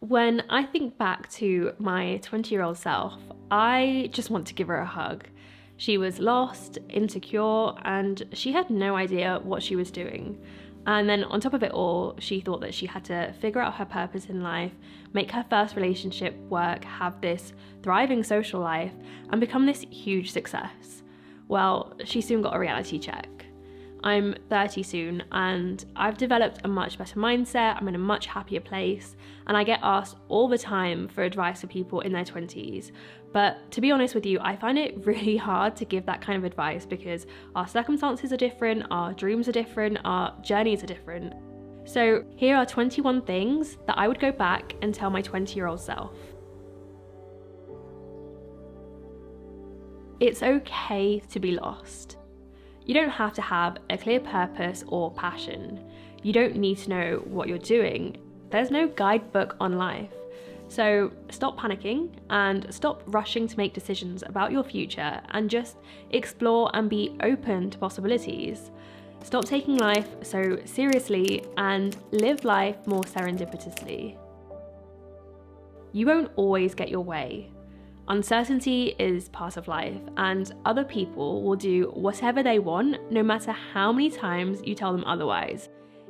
When I think back to my 20-year-old self, I just want to give her a hug. She was lost, insecure, and she had no idea what she was doing. And then on top of it all, she thought that she had to figure out her purpose in life, make her first relationship work, have this thriving social life, and become this huge success. Well, she soon got a reality check. I'm 30 soon and I've developed a much better mindset, I'm in a much happier place, and I get asked all the time for advice for people in their 20s. But to be honest with you, I find it really hard to give that kind of advice because our circumstances are different, our dreams are different, our journeys are different. So here are 21 things that I would go back and tell my 20-year-old self. It's okay to be lost. You don't have to have a clear purpose or passion. You don't need to know what you're doing. There's no guidebook on life. So stop panicking and stop rushing to make decisions about your future and just explore and be open to possibilities. Stop taking life so seriously and live life more serendipitously. You won't always get your way. Uncertainty is part of life, and other people will do whatever they want, no matter how many times you tell them otherwise.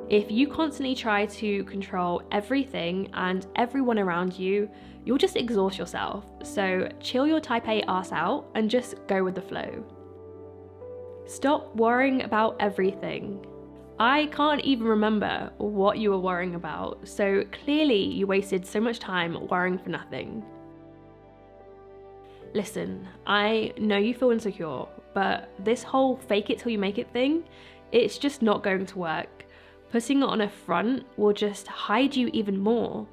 If you constantly try to control everything and everyone around you, you'll just exhaust yourself. So chill your type A ass out and just go with the flow. Stop worrying about everything. I can't even remember what you were worrying about, so clearly you wasted so much time worrying for nothing. Listen, I know you feel insecure, but this whole fake it till you make it thing, it's just not going to work. Putting it on a front will just hide you even more.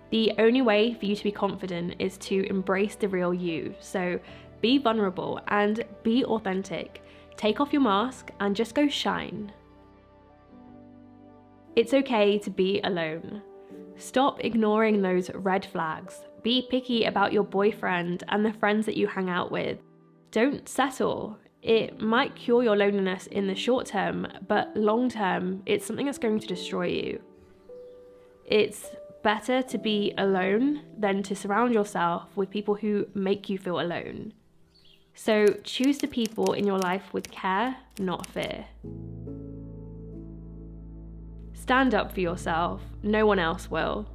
The only way for you to be confident is to embrace the real you. So be vulnerable and be authentic. Take off your mask and just go shine. It's okay to be alone. Stop ignoring those red flags. Be picky about your boyfriend and the friends that you hang out with. Don't settle. It might cure your loneliness in the short term, but long term, it's something that's going to destroy you. It's better to be alone than to surround yourself with people who make you feel alone. So choose the people in your life with care, not fear. Stand up for yourself. No one else will.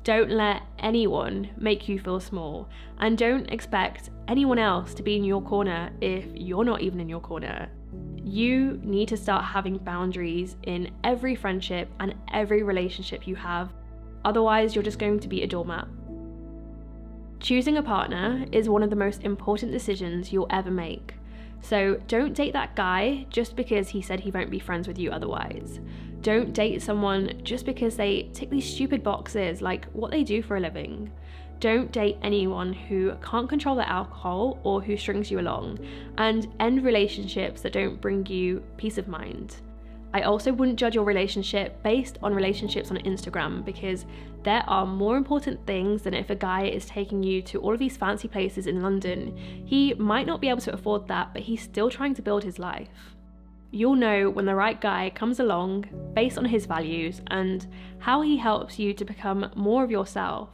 Don't let anyone make you feel small, and don't expect anyone else to be in your corner if you're not even in your corner. You need to start having boundaries in every friendship and every relationship you have, otherwise you're just going to be a doormat. Choosing a partner is one of the most important decisions you'll ever make. So don't date that guy just because he said he won't be friends with you otherwise. Don't date someone just because they tick these stupid boxes like what they do for a living. Don't date anyone who can't control their alcohol or who strings you along, and end relationships that don't bring you peace of mind. I also wouldn't judge your relationship based on relationships on Instagram, because there are more important things than if a guy is taking you to all of these fancy places in London. He might not be able to afford that, but he's still trying to build his life. You'll know when the right guy comes along based on his values and how he helps you to become more of yourself.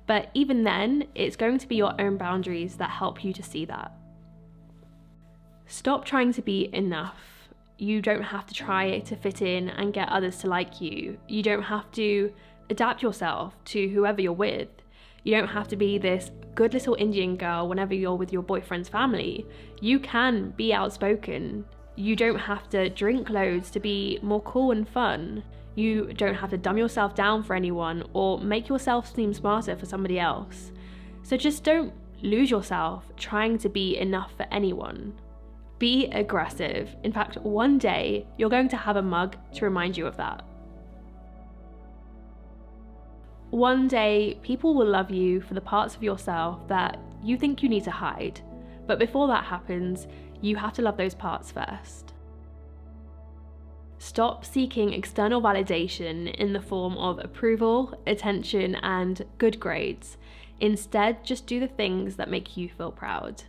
But even then, it's going to be your own boundaries that help you to see that. Stop trying to be enough. You don't have to try to fit in and get others to like you. You don't have to adapt yourself to whoever you're with. You don't have to be this good little Indian girl whenever you're with your boyfriend's family. You can be outspoken. You don't have to drink loads to be more cool and fun. You don't have to dumb yourself down for anyone or make yourself seem smarter for somebody else. So just don't lose yourself trying to be enough for anyone. Be aggressive. In fact, one day you're going to have a mug to remind you of that. One day people will love you for the parts of yourself that you think you need to hide. But before that happens, you have to love those parts first. Stop seeking external validation in the form of approval, attention, and good grades. Instead, just do the things that make you feel proud.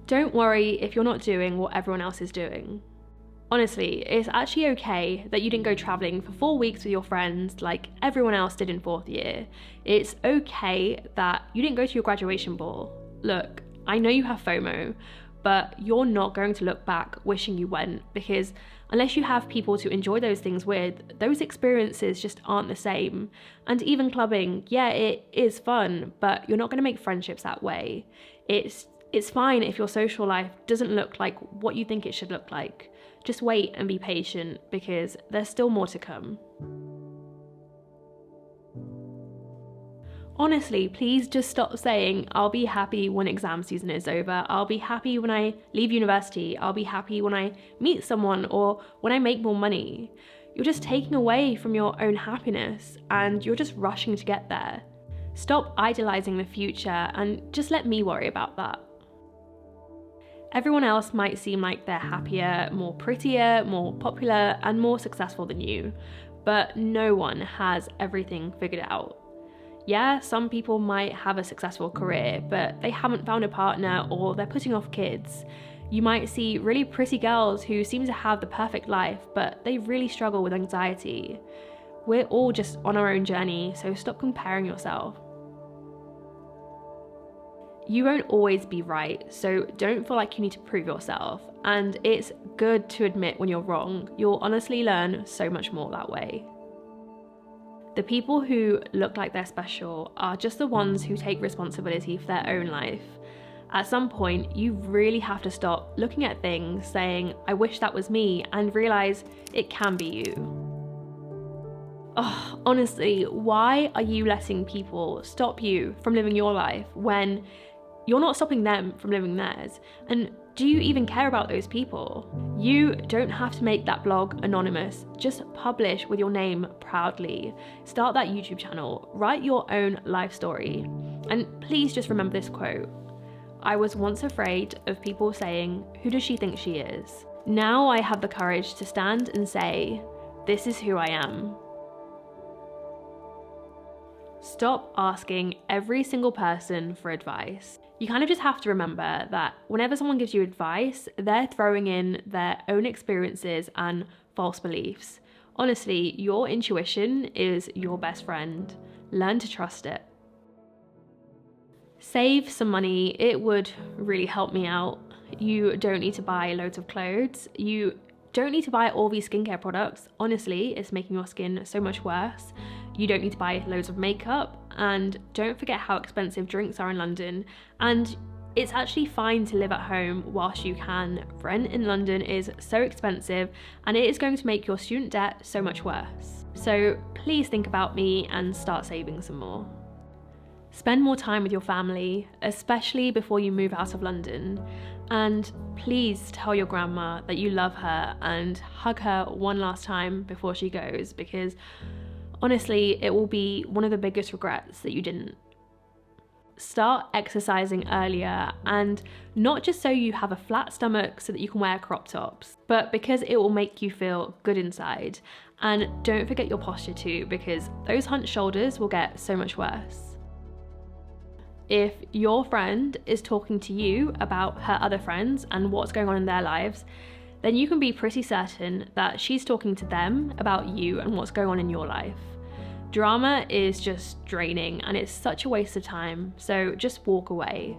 Don't worry if you're not doing what everyone else is doing. Honestly, it's actually okay that you didn't go traveling for 4 weeks with your friends like everyone else did in 4th year. It's okay that you didn't go to your graduation ball. Look, I know you have FOMO, but you're not going to look back wishing you went, because unless you have people to enjoy those things with, those experiences just aren't the same. And even clubbing, yeah, it is fun, but you're not going to make friendships that way. It's fine if your social life doesn't look like what you think it should look like. Just wait and be patient, because there's still more to come. Honestly, please just stop saying, I'll be happy when exam season is over. I'll be happy when I leave university. I'll be happy when I meet someone or when I make more money. You're just taking away from your own happiness, and you're just rushing to get there. Stop idolizing the future and just let me worry about that. Everyone else might seem like they're happier, more prettier, more popular, and more successful than you, but no one has everything figured out. Yeah, some people might have a successful career, but they haven't found a partner or they're putting off kids. You might see really pretty girls who seem to have the perfect life, but they really struggle with anxiety. We're all just on our own journey, so stop comparing yourself. You won't always be right, so don't feel like you need to prove yourself. And it's good to admit when you're wrong. You'll honestly learn so much more that way. The people who look like they're special are just the ones who take responsibility for their own life. At some point, you really have to stop looking at things, saying, I wish that was me, and realize it can be you. Oh, honestly, why are you letting people stop you from living your life when you're not stopping them from living theirs? And do you even care about those people? You don't have to make that blog anonymous. Just publish with your name proudly. Start that YouTube channel. Write your own life story. And please just remember this quote. I was once afraid of people saying, who does she think she is? Now I have the courage to stand and say, this is who I am. Stop asking every single person for advice. You kind of just have to remember that whenever someone gives you advice, they're throwing in their own experiences and false beliefs. Honestly, your intuition is your best friend. Learn to trust it. Save some money. It would really help me out. You don't need to buy loads of clothes. You don't need to buy all these skincare products. Honestly, it's making your skin so much worse. You don't need to buy loads of makeup, and don't forget how expensive drinks are in London. And it's actually fine to live at home whilst you can. Rent in London is so expensive, and it is going to make your student debt so much worse. So please think about me and start saving some more. Spend more time with your family, especially before you move out of London. And please tell your grandma that you love her and hug her one last time before she goes, because honestly, it will be one of the biggest regrets that you didn't. Start exercising earlier, and not just so you have a flat stomach so that you can wear crop tops, but because it will make you feel good inside. And don't forget your posture too, because those hunched shoulders will get so much worse. If your friend is talking to you about her other friends and what's going on in their lives, then you can be pretty certain that she's talking to them about you and what's going on in your life. Drama is just draining, and it's such a waste of time, so just walk away.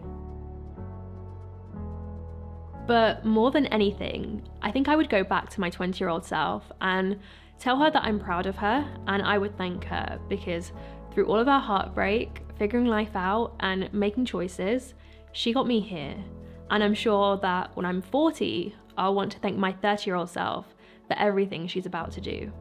But more than anything, I think I would go back to my 20-year-old self and tell her that I'm proud of her, and I would thank her, because through all of our heartbreak, figuring life out and making choices, she got me here. And I'm sure that when I'm 40, I'll want to thank my 30-year-old self for everything she's about to do.